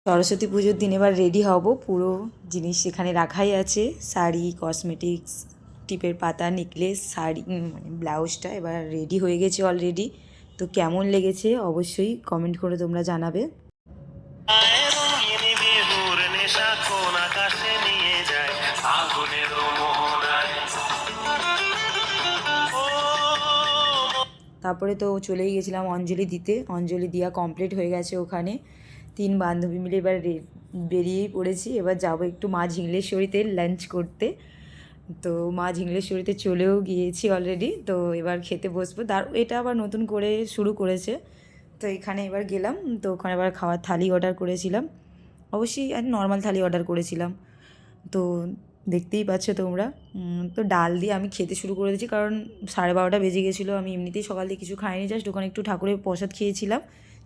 সরস্বতী পুজোর দিন এবার রেডি হব, পুরো জিনিস সেখানে রাখাই আছে, শাড়ি, কসমেটিক্স, টিপের পাতা, নেকলেস, শাড়ি, মানে ব্লাউজটা এবার রেডি হয়ে গেছে অলরেডি। তো কেমন লেগেছে অবশ্যই কমেন্ট করে তোমরা জানাবে। তারপরে তো চলেই গেছিলাম অঞ্জলি দিতে, অঞ্জলি দেওয়া কমপ্লিট হয়ে গেছে ওখানে। 3 বান্ধবী মিলে এবার বেরিয়েই পড়েছি, এবার যাবো একটু মা ঝিংলেশ্বরীতে লাঞ্চ করতে। তো মা ঝিংলেশ্বরীতে চলেও গিয়েছি অলরেডি, তো এবার খেতে বসবো। এটা আবার নতুন করে শুরু করেছে, তো এখানে এবার গেলাম। তো ওখানে এবার খাওয়ার থালি অর্ডার করেছিলাম, অবশ্যই নর্মাল থালি অর্ডার করেছিলাম। তো দেখতেই পাচ্ছ তোমরা। তো ডাল দিয়ে আমি খেতে শুরু করে দিয়েছি, কারণ 12:30 বেজে গেছিলো। আমি এমনিতেই সকাল দিয়ে কিছু খাইনি, জাস্ট ওখানে একটু ঠাকুরের প্রসাদ খেয়েছিলাম,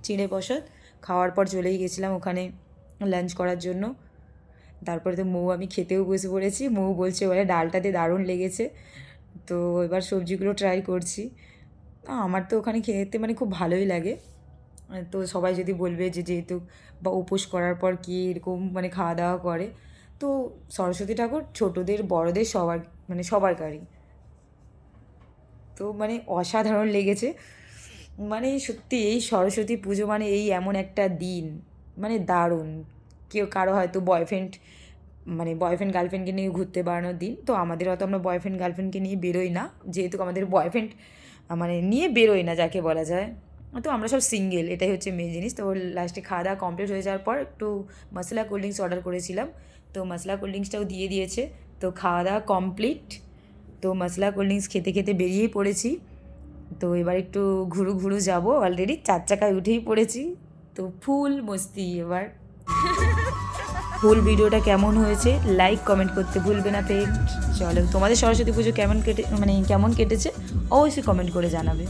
চিঁড়ে প্রসাদ। খাওয়ার পর চলেই গেছিলাম ওখানে লাঞ্চ করার জন্য। তারপরে তো আমি খেতেও বসে পড়েছি। বলছে বলে ডালটাতে দারুণ লেগেছে। তো এবার সবজিগুলো ট্রাই করছি। আমার তো ওখানে খেতে মানে খুব ভালোই লাগে। তো সবাই যদি বলবে যে যেহেতু বা উপোস করার পর কি এরকম মানে খাওয়া দাওয়া করে, তো সরস্বতী ঠাকুর ছোটোদের বড়দের সবার মানে সবারকারই। তো মানে অসাধারণ লেগেছে। মানে সত্যি এই সরস্বতী পুজো মানে এই এমন একটা দিন, মানে দারুণ। কারো হয়তো বয়ফ্রেন্ড গার্লফ্রেন্ডকে নিয়ে ঘুরতে বেড়ানোর দিন, তো আমাদের হয়তো আমরা বয়ফ্রেন্ড গার্লফ্রেন্ডকে নিয়ে বেরোই না, যেহেতু আমাদের বয়ফ্রেন্ড মানে নিয়ে বেরোই না যাকে বলা যায়। তো আমরা সব সিঙ্গেল, এটাই হচ্ছে মেন জিনিস। তো লাস্টে খাওয়া দাওয়া কমপ্লিট হয়ে যাওয়ার পর একটু মশলা কোল্ড ড্রিঙ্কস অর্ডার করেছিলাম, তো মশলা কোল্ড ড্রিঙ্কসটাও দিয়ে দিয়েছে। তো খাওয়া দাওয়া কমপ্লিট, তো মশলা কোল্ড ড্রিঙ্কস খেতে খেতে বেরিয়েই পড়েছি। তো এবার একটু ঘুরু যাবো, অলরেডি 4 চাকায় উঠেই পড়েছি। তো ফুল মস্তি এবার। ফুল ভিডিওটা কেমন হয়েছে লাইক কমেন্ট করতে ভুলবে না ফ্রেন্ড। চলো, তোমাদের সরস্বতী পুজো কেমন কেটেছে অবশ্যই কমেন্ট করে জানাবে।